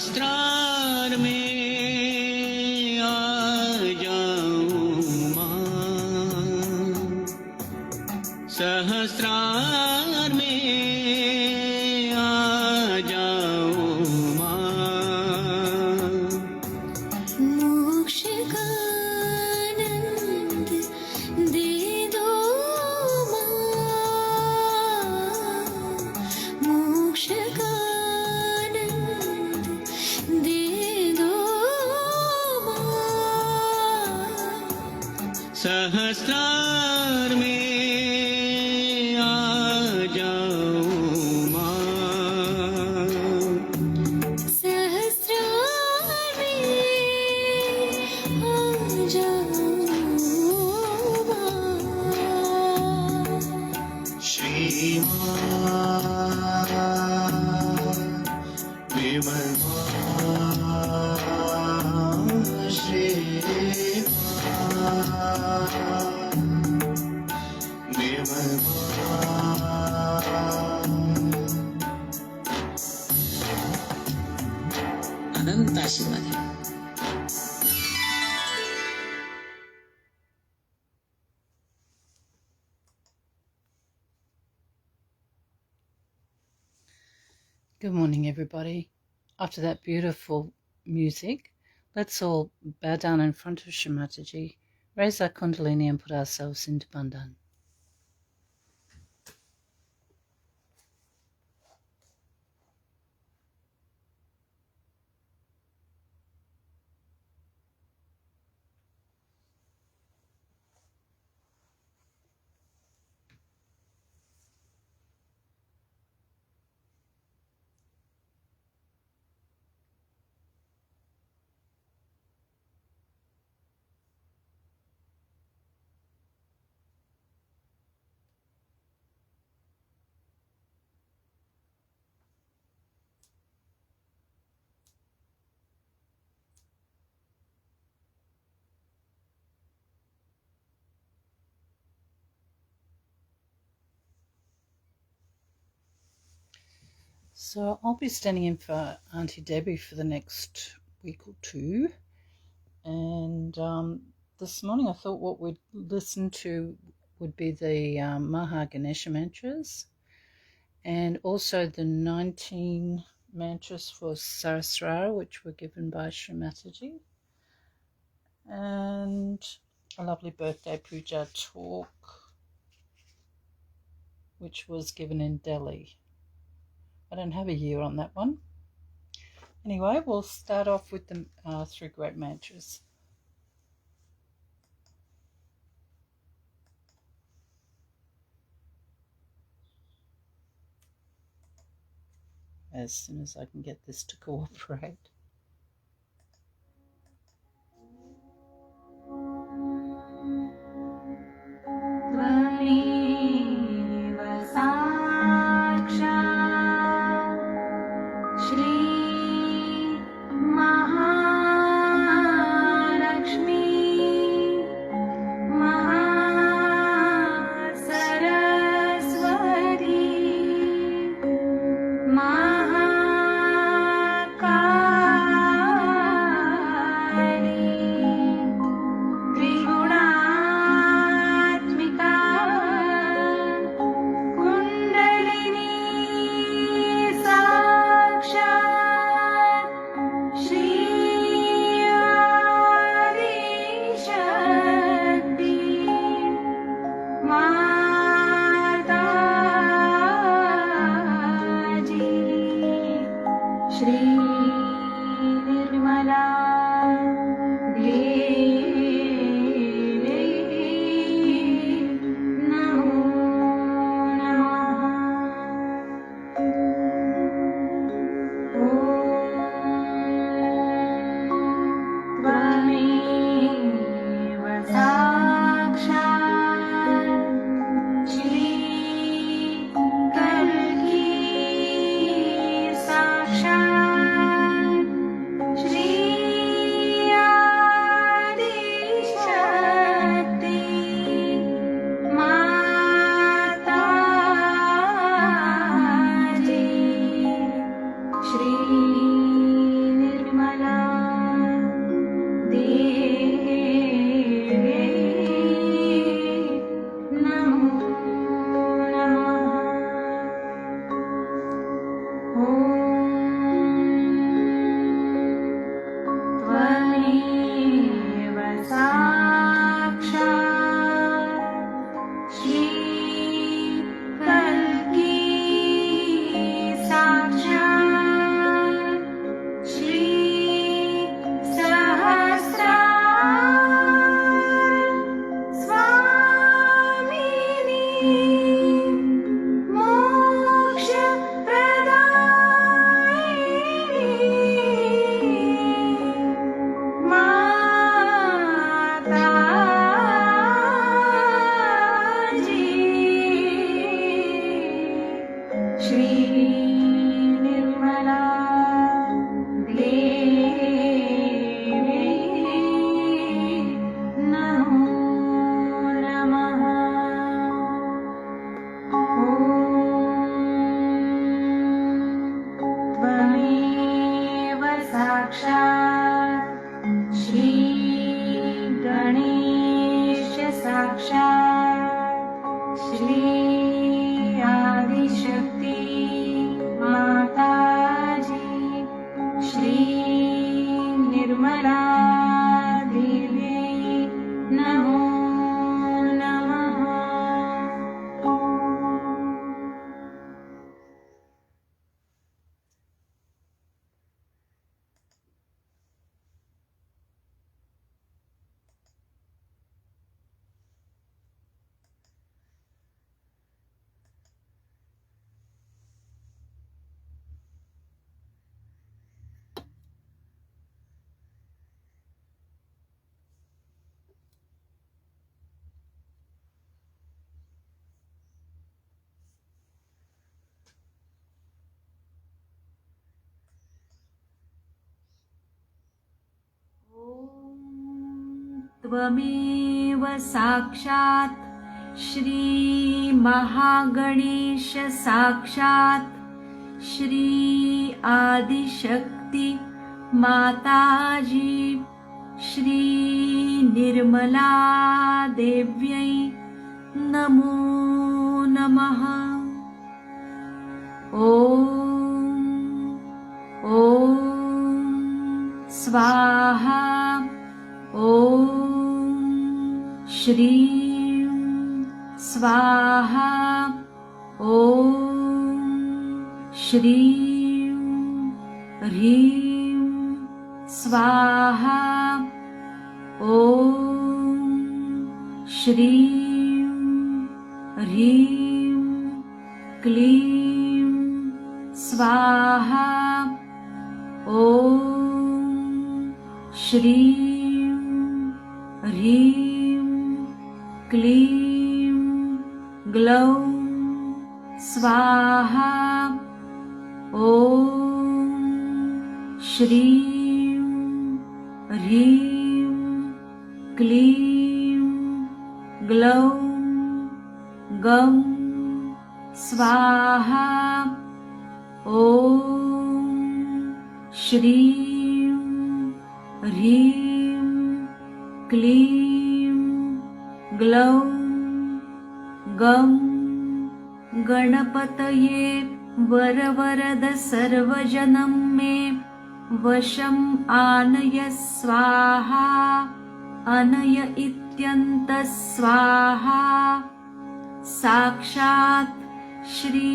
सहस्रार में आ जाऊं मां, सहस्रार में आ जाऊं मां, मोक्ष का आनंद दे दो मां, मोक्ष का आनंद दे दो मां, सहस्रार में आ जाऊं मां, सहस्रार में आ जाओ मां। श्री मां विमल मां, श्री विमल अनंत आशीर्वाद है। Good morning, everybody. After that beautiful music, let's all bow down in front of Shri Mataji, raise our kundalini and put ourselves into bandhan. So I'll be standing in for Auntie Debbie for the next week or two. And this morning I thought what we'd listen to would be the Maha Ganesha mantras and also the 19 mantras for Saraswara, which were given by Shri Mataji, and a lovely birthday puja talk, which was given in Delhi. I don't have a year on that one. Anyway, we'll start off with the 3 great mantras. As soon as I can get this to cooperate. Mahakali साक्षात् श्री आदिशक्ति माताजी श्री निर्मला देव्यै नमो नमः। त्वमेव साक्षात् श्री महागणेश साक्षात् श्री आदिशक्ति माताजी श्री निर्मला देव्यै नमो नमः। ॐ स्वाहा। ॐ श्रीं स्वाहा। ॐ श्रीं ह्रीं स्वाहा। ॐ श्रीं ह्रीं क्लीं स्वाहा। ॐ श्रीं ह्रीं क्लीं ग्लौं स्वाहा। ॐ श्रीं ह्रीं क्लीं ग्लौं गं स्वाहा। ॐ श्रीं ह्रीं क्लीं ग्लौं गं गणपतये वरवरद सर्वजनं मे वशम् आनय स्वाहा। अनय इत्यन्तः स्वाहा। साक्षात् श्री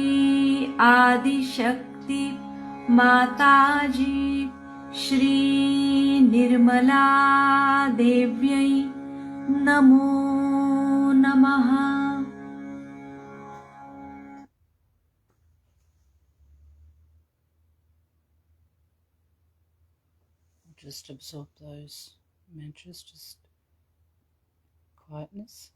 आदिशक्ति माताजी श्री निर्मला देव्यै नमो नमः। Just absorb those mantras, just quietness.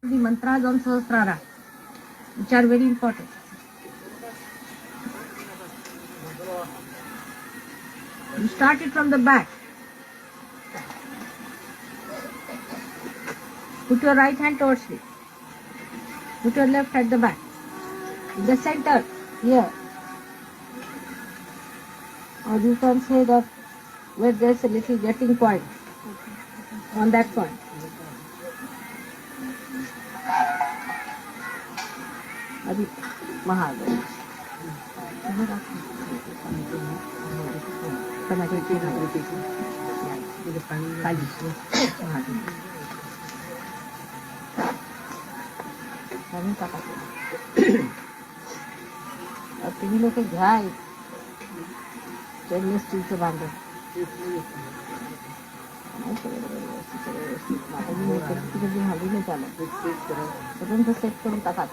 The mantras on Sahasrara, which are very important. You start it from the back. Put your right hand towards me. Put your left at the back. In the center, here. Or you can say that where there's a little getting point. On that point. Adi Mahadev. तुम्ही लोक घ्या stainless स्टीलचं भांडं कधी हल्ली नाही चालत तोपर्यंत set करून टाका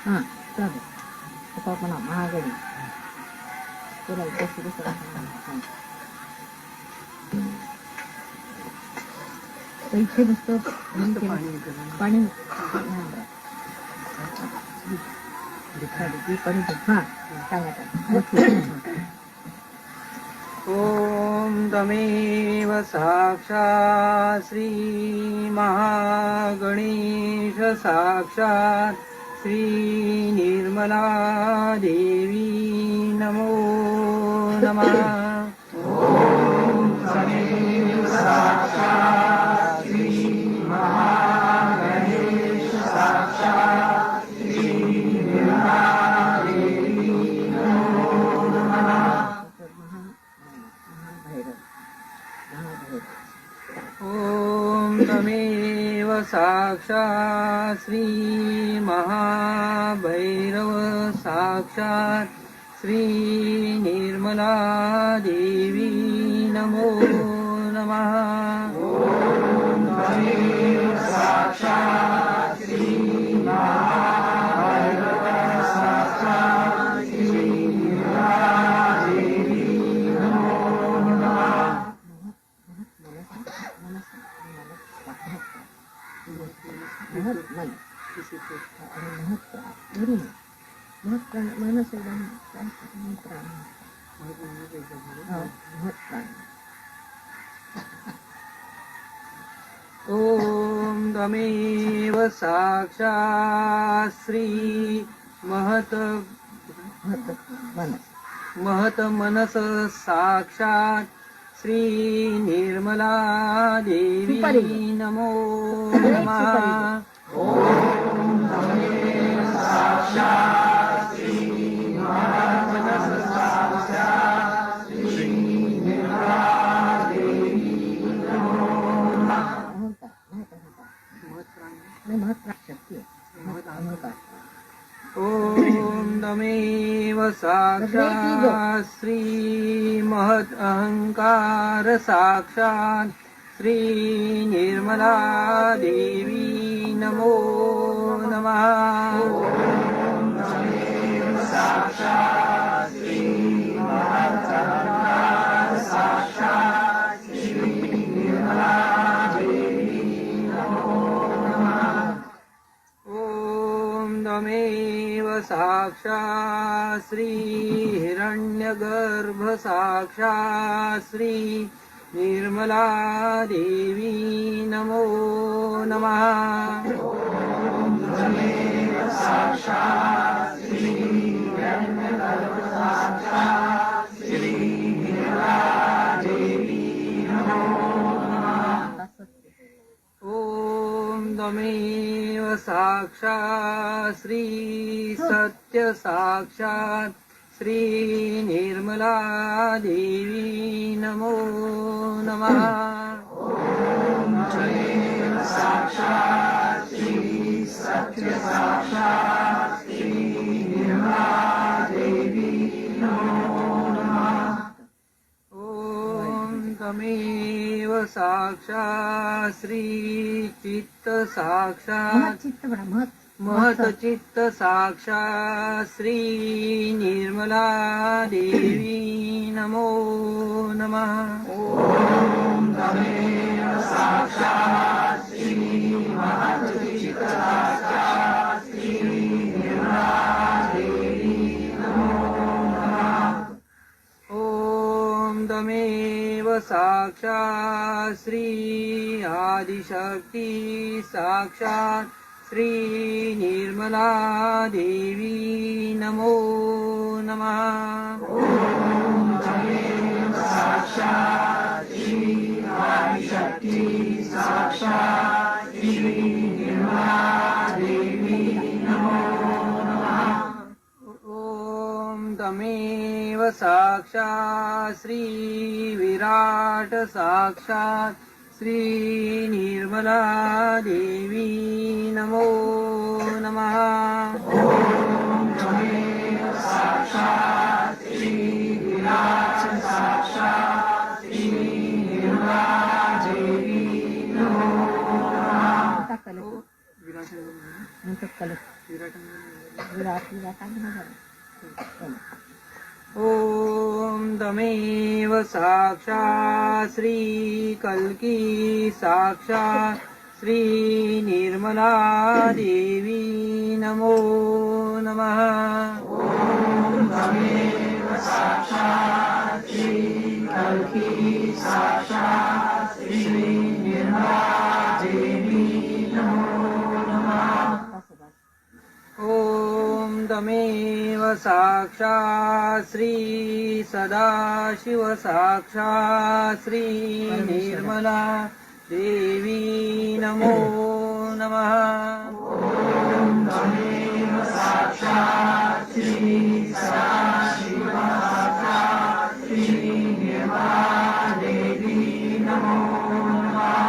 हां चालेल आता आपण महागडी तुला एकदा सुरू करा इथे नुसतं पाणी हां सांगा ॐ तमेव साक्षात् श्री महागणेश साक्षात् श्री निर्मला देवी नमो नमः ॐ तमेव साक्षात् श्री महागणेश साक्षात् श्री निर्मला देवी नमो नमः ॐ तमेव साक्षात् श्री महाभैरव साक्षात् श्री निर्मला देवी नमो नमः ॐ तमेव साक्षात् श्री महाभैरव साक्षात् श्री निर्मला देवी नमो नमः ॐ तमेव साक्षात् श्री महत मनस साक्षात् श्री निर्मला देवी नमो नमः ॐ तमेव साक्षात् श्री महत मनस साक्षात् श्री निर्मला देवी नमो नमः ॐ तमेव साक्षात् श्री महत् अहंकार साक्षात् श्री निर्मला देवी नमो नमः ॐ तमेव साक्षात् श्री महत् अहंकार साक्षात् श्री निर्मला देवी नमो नमः ॐ तमेव साक्षात् श्री हिरण्यगर्भ साक्षात् श्री निर्मला देवी नमो नमः ॐ तमेव साक्षात् श्री हिरण्यगर्भ साक्षात् श्री निर्मला देवी नमो नमः ॐ तमेव साक्षात् श्री सत्य साक्षात् श्री निर्मला देवी नमो नमः ॐ तमेव साक्षात् श्री सत्य साक्षात् साक्षात् श्री चित्त महत साक्षात् चित्त बडा महत महत चित्त साक्षात् श्री निर्मला देवी नमो नमः. ओम तमेव साक्षात् श्री महत चित्त साक्षात् श्री निर्मला देवी नमो नमः. ओम तमेव साक्षात् श्री आदिशक्ति साक्षात् श्री निर्मला देवी नमो नमः. ओम तमेव साक्षात् श्री आदिशक्ति साक्षात् श्री निर्मला देवी नमो नमः. ओम तमेव साक्षात् श्री विराट साक्षात् श्री निर्मला देवी नमो नमः. ओम तमेव साक्षात् श्री विराट साक्षात् श्री निर्मला देवी नमो नमः. ओम तमेव साक्षात् श्री कल्की साक्षात् श्री निर्मला देवी नमो नमः. ओम तमेव साक्षात् श्री कल्की साक्षात् श्री निर्मला देवी नमो नमः. ओम तमेव साक्षात् श्री सदाशिव साक्षात् श्री निर्मला देवी नमो नमः. ओम तमेव साक्षात् श्री सदाशिव साक्षात् श्री निर्मला देवी नमो नमः.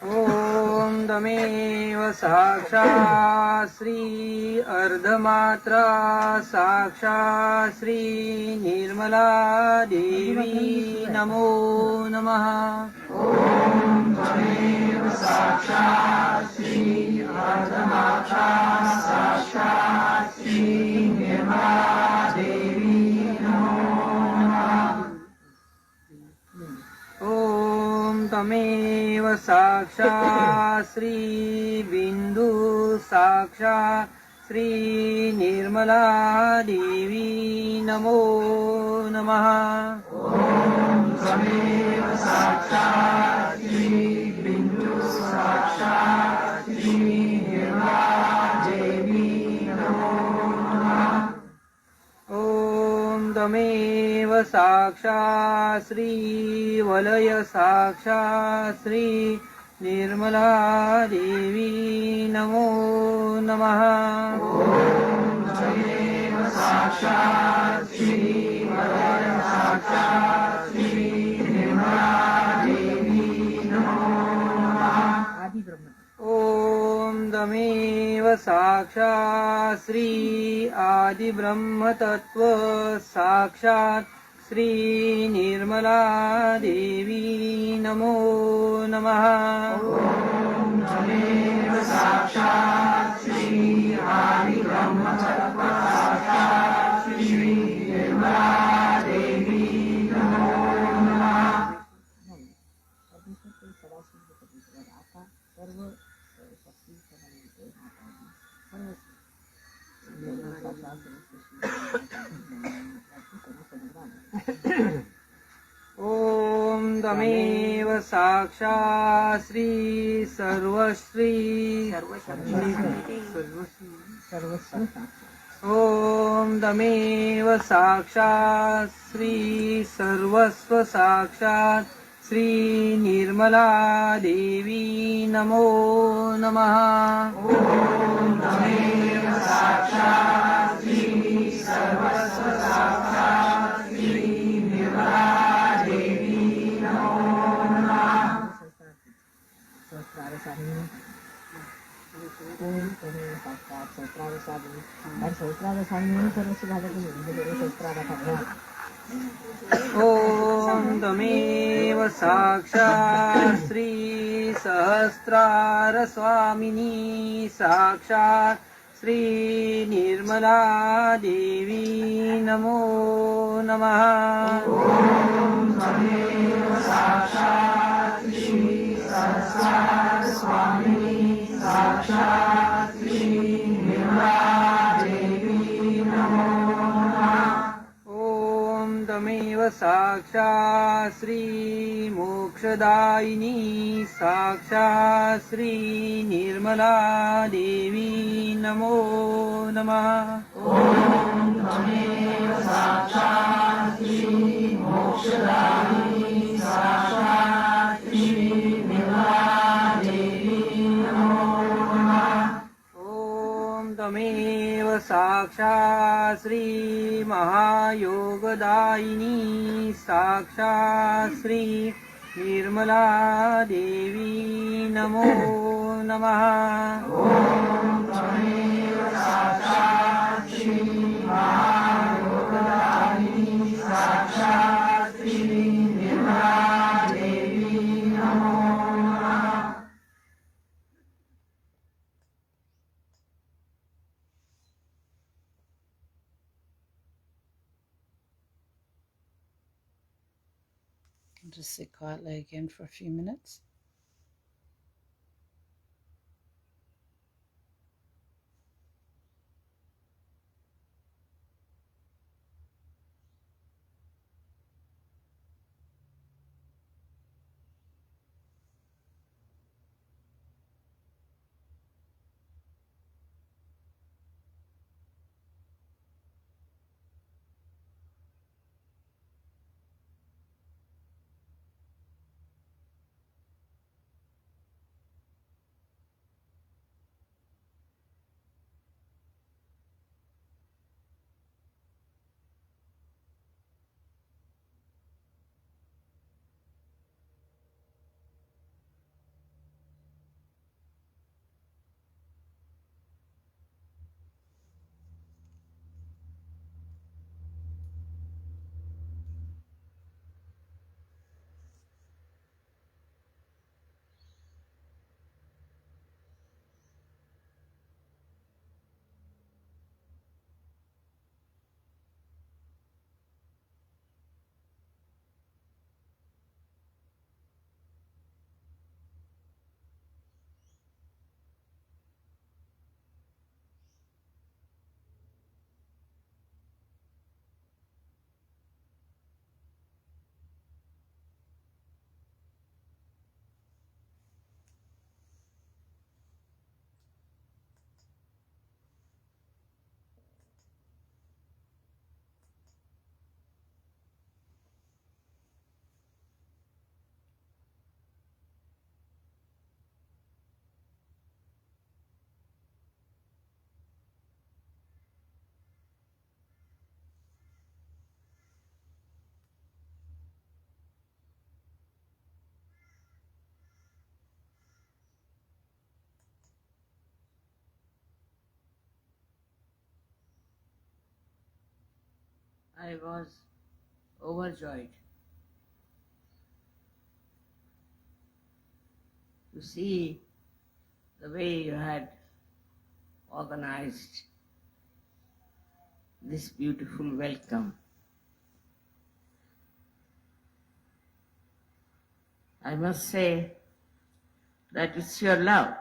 ओम तमेव साक्षात् श्री अर्धमात्रा साक्षात् श्री निर्मला देवी नमो नमः. ओम तमेव साक्षात् श्री अर्धमात्रा साक्षात् श्री निर्मला देवी नमो नमः. ओम तमेव साक्षात् श्री बिंदु साक्षात् श्री निर्मला देवी नमो नमः. ओम तमेव साक्षात् श्री बिंदु साक्षात् श्री निर्मला देवी नमो नमः. ओम तमेव साक्षात् श्री वलय साक्षात् श्री निर्मला देवी नमो नमः. ओम तमेव साक्षात् श्री वलय साक्षात् श्री निर्मला देवी नमो नमः. ओम तमेव साक्षात् श्री आदि ब्रह्म तत्व साक्षात् श्री निर्मला देवी नमो नमः. ओम तमेव साक्षात् श्री आदि ब्रह्म तत्व साक्षात् श्री निर्मला देवी नमो नमः. ओम तमेव साक्षात् श्री सर्वश्री ओम तमेव साक्षात् श्री सर्वस्व साक्षात् श्री निर्मला देवी नमो नमः. ओम तमेव साक्षात् श्री सर्वस्व साक्षात् श्री निर्मला देवी नमो नमः. सहस्रार साहिनी ओम तमेव साक्षात् सहस्रार स्वामी आणि सहस्रार स्वामी म्हणून सर्वस्व झालं तुम्ही म्हणजे सहस्रार भगवान ॐ तमेव साक्षात् श्री सहस्रार स्वामिनी साक्षात् श्री निर्मला देवी नमो नमः साक्षात् श्री सहस्रार स्वामिनी साक्षात् श्री निर्मला देवी नमो ॐ तमेव साक्षात् श्री मोक्षदायिनी साक्षात् श्री निर्मला देवी नमो नमः तमेव साक्षात् श्री मोक्षदायिनी साक्षात् श्री निर्मला देवी नमो नमः ॐ तमेव साक्षात् श्री महायोगदायिनी साक्षात् श्री निर्मला देवी नमो नमः तमेव साक्षात् श्री महायोगदायिनी साक्षात् श्री निर्मला देवी नमो नमः Just sit quietly again for a few minutes. I was overjoyed to see the way you had organized this beautiful welcome. I must say that it's your love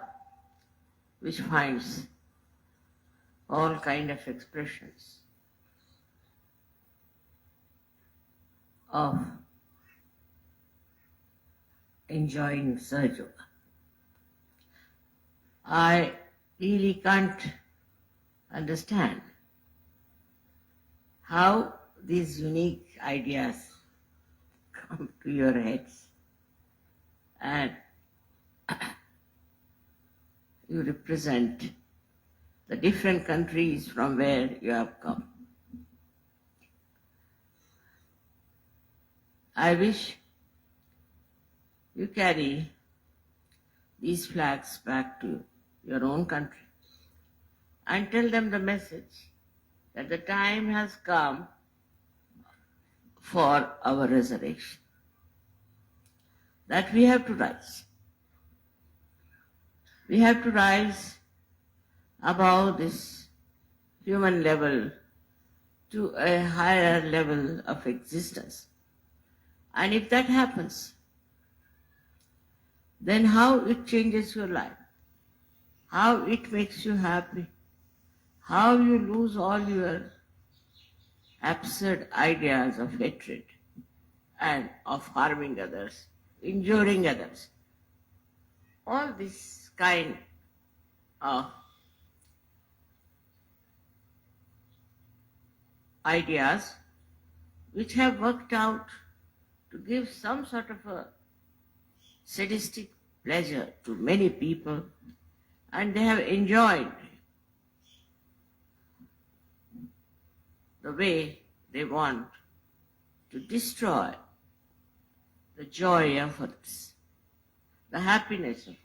which finds all kind of expressions of enjoying Sahaja Yoga. I really can't understand how these unique ideas come to your heads and you represent the different countries from where you have come. I wish you carry these flags back to your own country and tell them the message that the time has come for our resurrection, that we have to rise. We have to rise above this human level to a higher level of existence. And if that happens, then how it changes your life, how it makes you happy, how you lose all your absurd ideas of hatred and of harming others, injuring others. All this kind of ideas which have worked out to give some sort of a sadistic pleasure to many people, and they have enjoyed the way they want to destroy the joy of others, the happiness of others.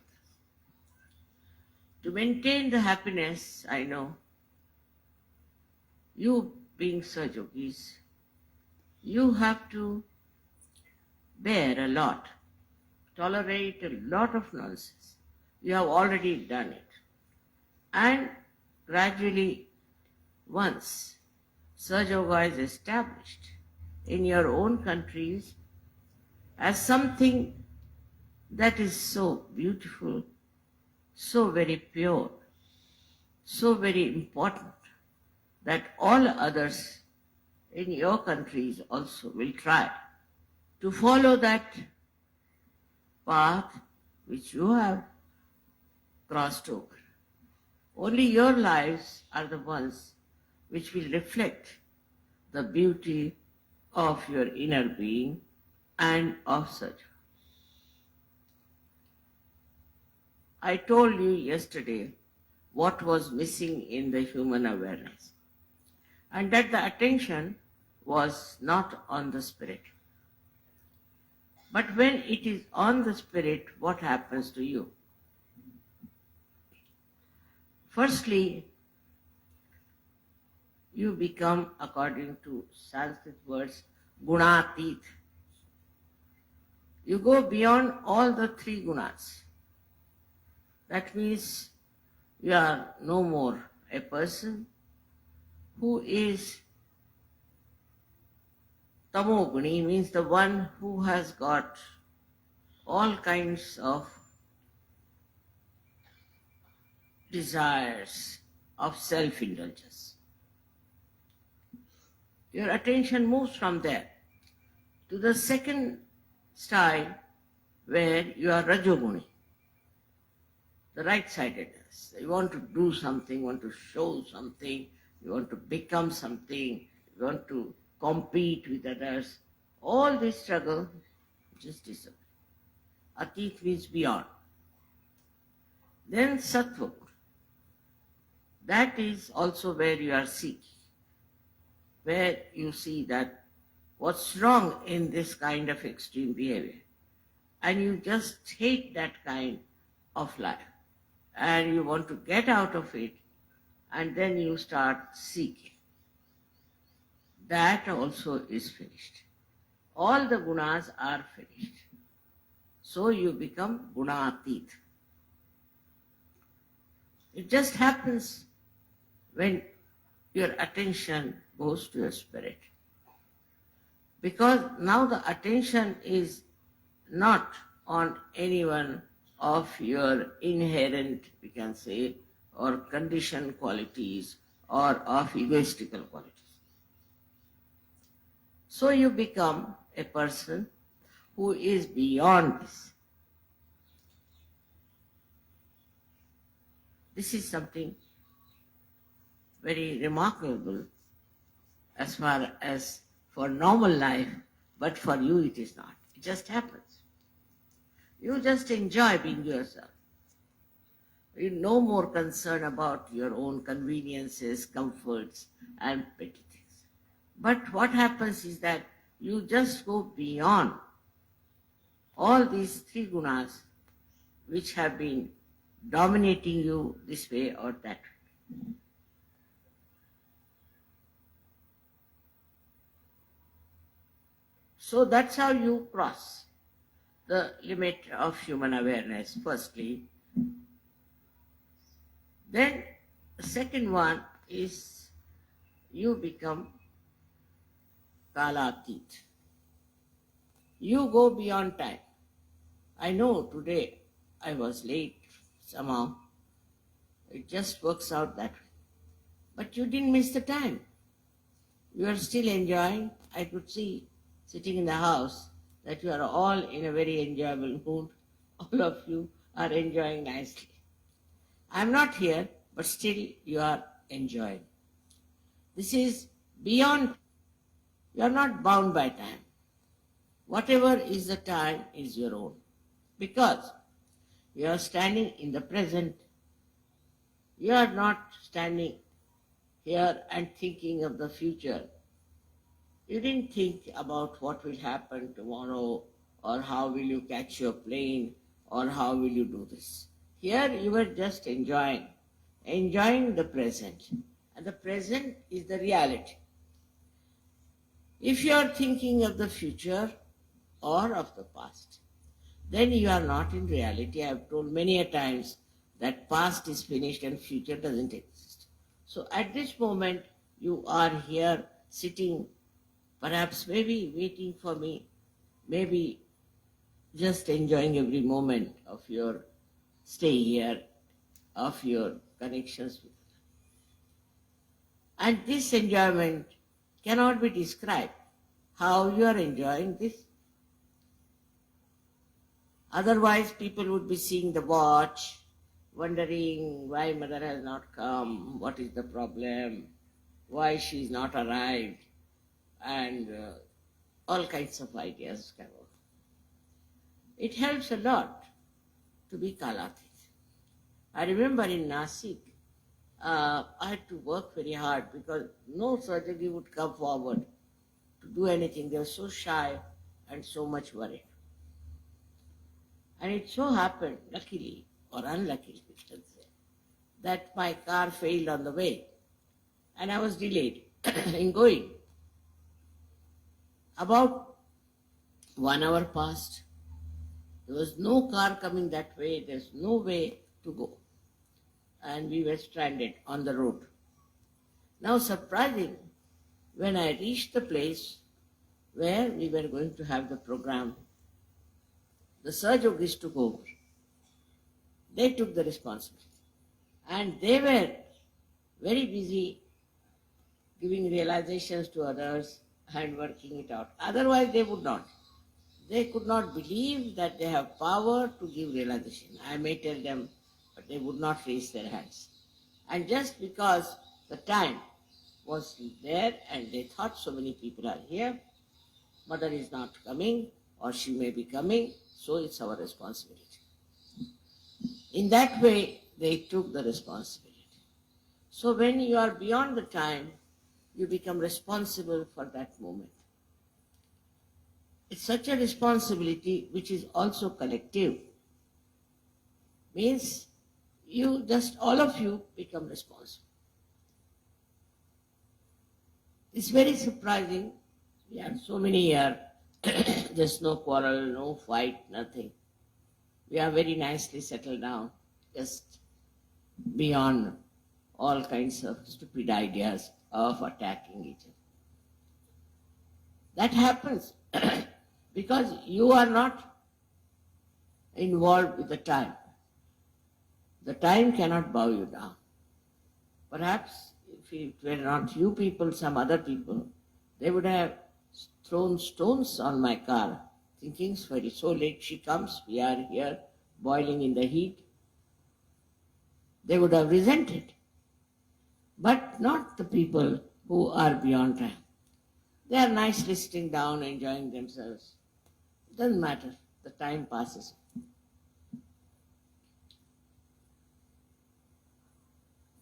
To maintain the happiness, I know, you being Sahajogis, you have to bear a lot, tolerate a lot of nonsense. You have already done it. And gradually, once Sahaja is established in your own countries as something that is so beautiful, so very pure, so very important, that all others in your countries also will try to follow that path which you have crossed over. Only your lives are the ones which will reflect the beauty of your inner being and of Sahaja. I told you yesterday what was missing in the human awareness, and that the attention was not on the spirit. But when it is on the spirit, what happens to you? Firstly, you become, according to Sanskrit words, gunatit. You go beyond all the three gunas. That means you are no more a person who is tamoguni, means the one who has got all kinds of desires of self-indulgence. Your attention moves from there to the second style where you are rajoguni, the right-sidedness. You want to do something, want to show something, you want to become something, you want to compete with others. All this struggle just disappears. Atit means beyond. Then sattva. That is also where you are seeking, where you see that what's wrong in this kind of extreme behavior, and you just hate that kind of life, and you want to get out of it, and then you start seeking. That also is finished. All the gunas are finished. So you become gunatit. It just happens when your attention goes to your spirit. Because now the attention is not on anyone of your inherent, we can say, or conditioned qualities or of egoistical qualities. So you become a person who is beyond this. This is something very remarkable as far as for normal life, but for you it is not. It just happens. You just enjoy being yourself. You're no more concerned about your own conveniences, comforts, and petty things. But what happens is that you just go beyond all these three gunas which have been dominating you this way or that way. So that's how you cross the limit of human awareness, firstly. Then the second one is you become Kalatit. You go beyond time. I know today I was late somehow. It just works out that way. But you didn't miss the time. You are still enjoying. I could see sitting in the house that you are all in a very enjoyable mood. All of you are enjoying nicely. I'm not here, but still you are enjoying. This is beyond. You are not bound by time. Whatever is the time is your own. Because you are standing in the present. You are not standing here and thinking of the future. You didn't think about what will happen tomorrow, or how will you catch your plane, or how will you do this. Here you were just enjoying the present. And the present is the reality. If you are thinking of the future or of the past, then you are not in reality. I have told many a times that past is finished and future doesn't exist. So at this moment, you are here sitting, perhaps maybe waiting for me, maybe just enjoying every moment of your stay here, of your connections with. And this enjoyment cannot be described. How you are enjoying this? Otherwise, people would be seeing the watch, wondering why mother has not come, what is the problem, why she is not arrived, and all kinds of ideas come out. It helps a lot to be Kalatit. I remember in Nasik, I had to work very hard because no surgery would come forward to do anything. They were so shy and so much worried. And it so happened, luckily or unluckily, we can say, that my car failed on the way and I was delayed in going. About 1 hour passed. There was no car coming that way. There's no way to go. And we were stranded on the road. Now, surprising, when I reached the place where we were going to have the program, the surgeons took over. They took the responsibility. And they were very busy giving realizations to others and working it out. Otherwise, they would not. They could not believe that they have power to give realization. I may tell them, but they would not raise their hands. And just because the time was there and they thought so many people are here, mother is not coming or she may be coming, so it's our responsibility. In that way, they took the responsibility. So when you are beyond the time, you become responsible for that moment. It's such a responsibility which is also collective. Means you just, all of you become responsible. It's very surprising. We are so many here, there's no quarrel, no fight, nothing. We are very nicely settled down, just beyond all kinds of stupid ideas of attacking each other. That happens because you are not involved with the time. The time cannot bow you down. Perhaps if it were not you people, some other people, they would have thrown stones on my car, thinking it's very so late she comes, we are here boiling in the heat. They would have resented. But not the people who are beyond time. They are nicely sitting down, enjoying themselves. It doesn't matter. The time passes.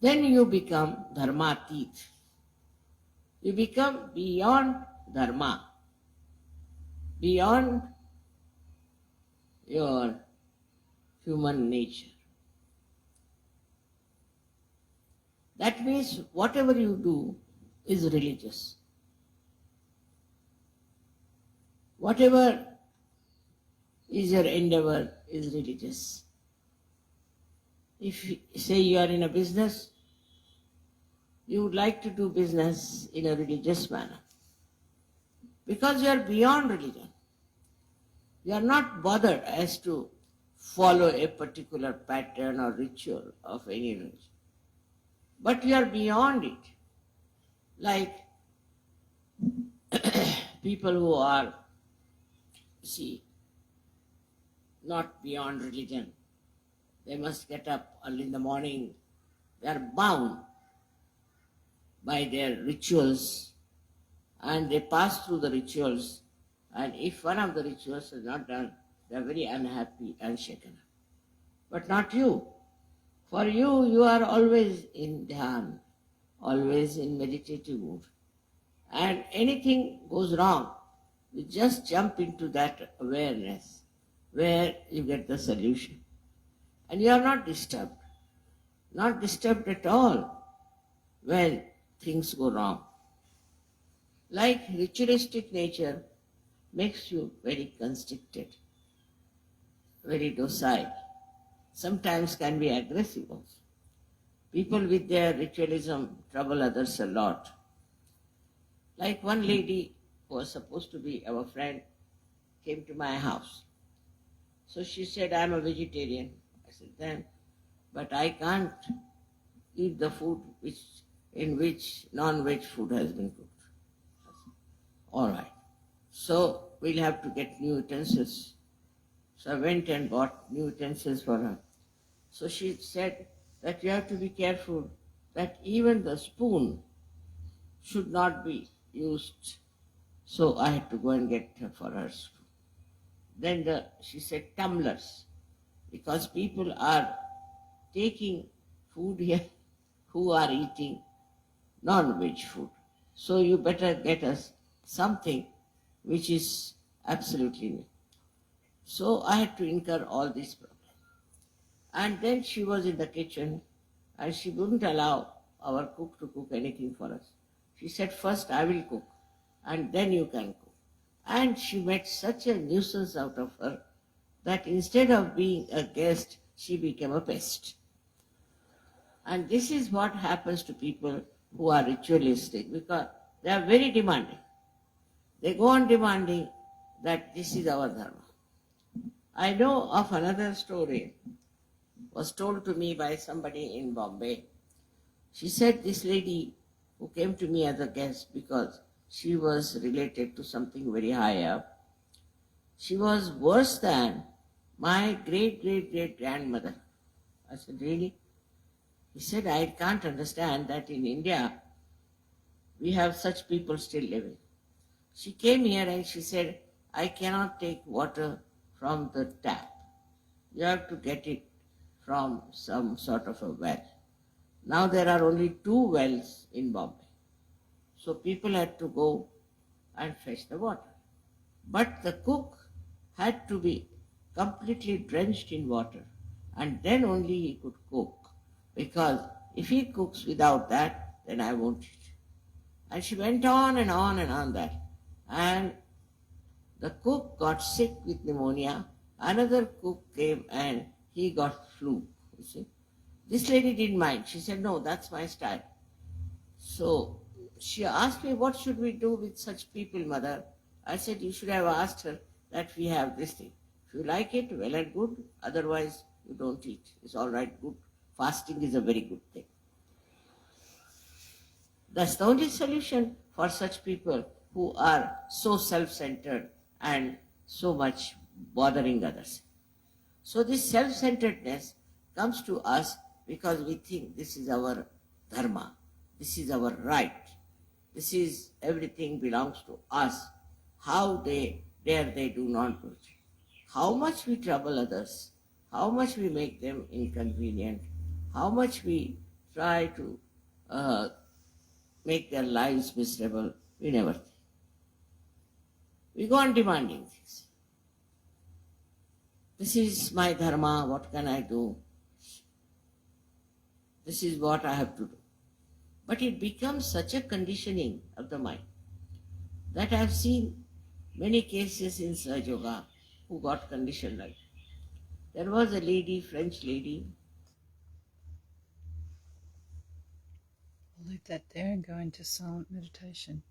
Then you become dharmatit. You become beyond dharma, beyond your human nature. That means whatever you do is religious. whatever is your endeavor is religious. If say you are in a business, you would like to do business in a religious manner because you are beyond religion. You are not bothered as to follow a particular pattern or ritual of any religion, but you are beyond it. Like people who are, see, not beyond religion, they must get up early in the morning. They are bound by their rituals and they pass through the rituals, and if one of the rituals is not done, they are very unhappy and shaken up. But not you. For you, you are always in dhyan, always in meditative mood. And anything goes wrong, you just jump into that awareness where you get the solution. And you are not disturbed at all when things go wrong. Like ritualistic nature makes you very constricted, very docile, sometimes can be aggressive also. People with their ritualism trouble others a lot. Like one lady who was supposed to be our friend came to my house. So she said, I am a vegetarian. I said, then, but I can't eat the food in which non-veg food has been cooked. I said, all right. So we'll have to get new utensils. So I went and bought new utensils for her. So she said that you have to be careful that even the spoon should not be used. So I had to go and get her for her spoon. Then she said tumblers, because people are taking food here who are eating non-veg food. So you better get us something which is absolutely new. So I had to incur all these problems. And then she was in the kitchen and she wouldn't allow our cook to cook anything for us. She said, first I will cook and then you can cook. And she made such a nuisance out of her that instead of being a guest, she became a pest. And this is what happens to people who are ritualistic, because they are very demanding. They go on demanding that this is our dharma. I know of another story, was told to me by somebody in Bombay. She said this lady who came to me as a guest because she was related to something very high up, she was worse than my great-great-great-grandmother. I said, really? He said, I can't understand that in India we have such people still living. She came here and she said, I cannot take water from the tap. You have to get it from some sort of a well. Now there are only 2 wells in Bombay. So people had to go and fetch the water. But the cook had to be completely drenched in water, and then only he could cook. Because if he cooks without that, then I won't eat. And she went on and on and on that. And the cook got sick with pneumonia. Another cook came and he got flu. You see, this lady didn't mind. She said, no, that's my style. So she asked me, what should we do with such people, mother? I said, you should have asked her that we have this thing. If you like it, well and good. Otherwise, you don't eat. It's all right, good. Fasting is a very good thing. That's the only solution for such people who are so self-centered and so much bothering others. So this self-centeredness comes to us because we think this is our dharma, this is our right, this is everything belongs to us. How dare they do not do it? How much we trouble others, how much we make them inconvenient, how much we try to make their lives miserable, we never think. We go on demanding things. This is my dharma, what can I do? This is what I have to do. But it becomes such a conditioning of the mind that I have seen many cases in Sahaja Yoga who got conditioned like that. There was a lady, French lady. We'll leave that there and go into silent meditation.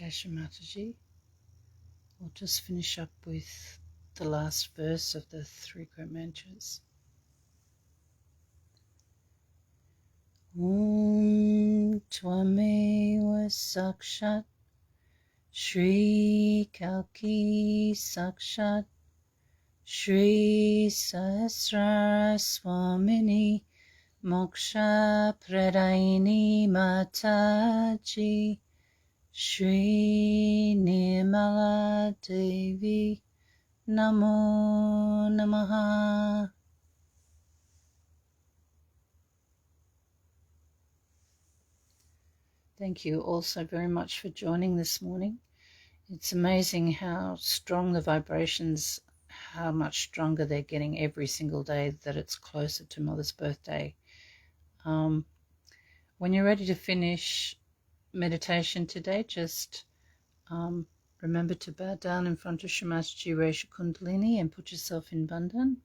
Shri Mataji. We'll just finish up with the last verse of the three great mantras. Tvameva Sakshat Shri Kalki Sakshat Shri Sahasra Swamini Moksha Pradaini Mataji Shri Nirmala Devi Namo Namaha. Thank you also very much for joining this morning. It's amazing how strong the vibrations, how much stronger they're getting every single day that it's closer to Mother's birthday. When you're ready to finish meditation today, just remember to bow down in front of Shri Mataji, raise your Kundalini and put yourself in Bandhan.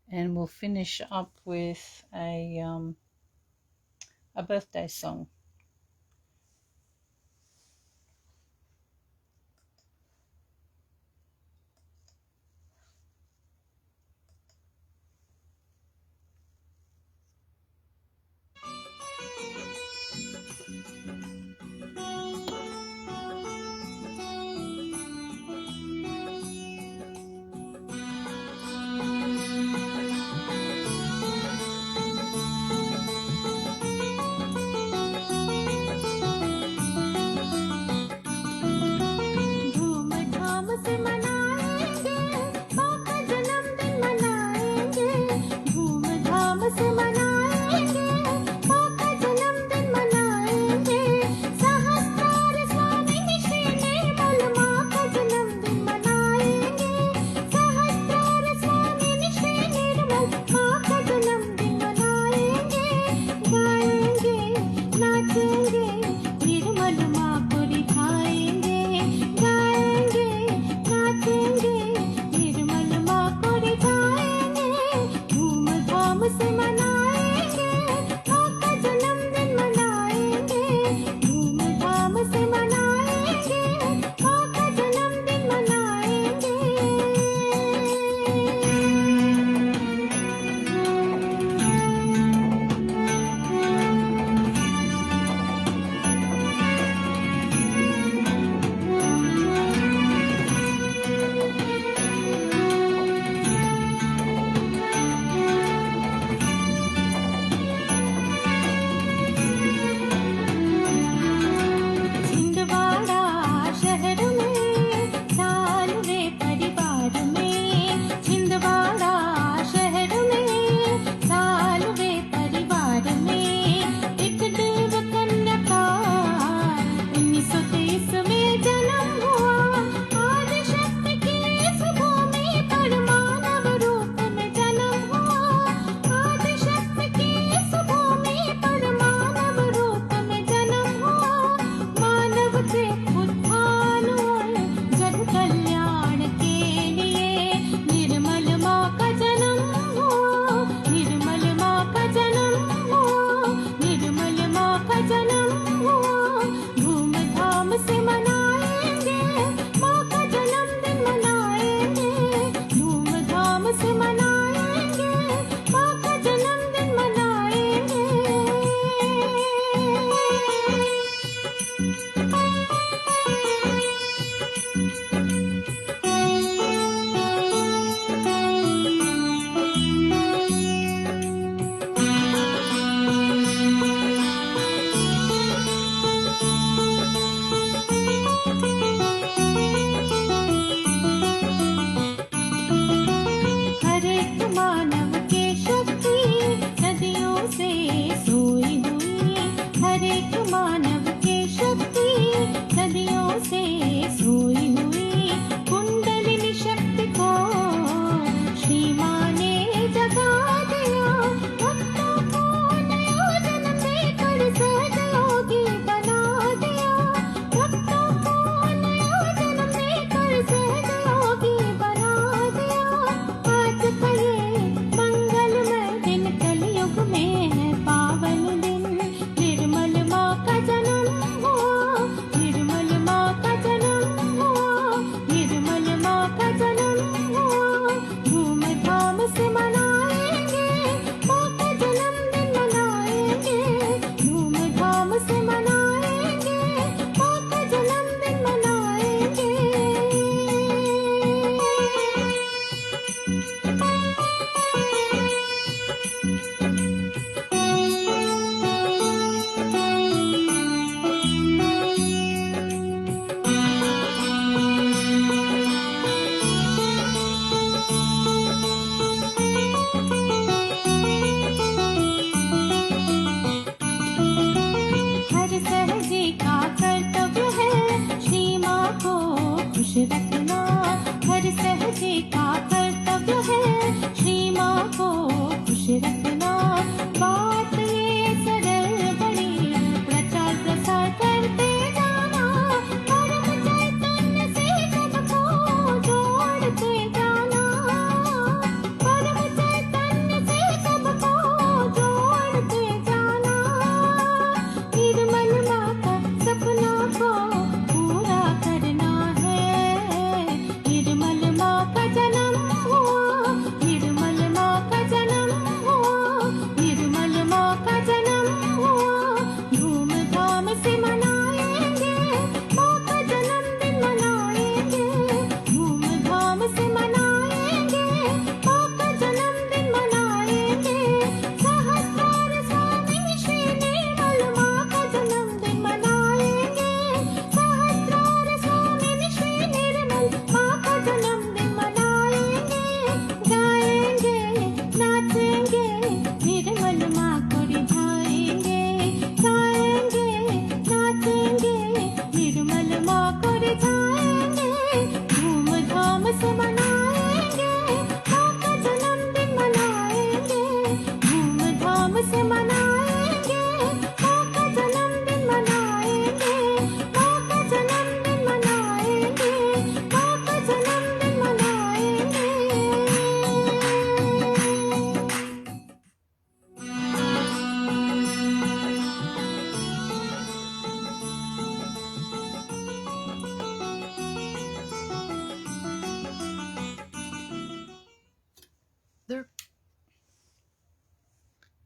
And we'll finish up with a birthday song. धूम धाम से मना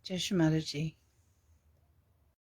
Jai Shri Mataji.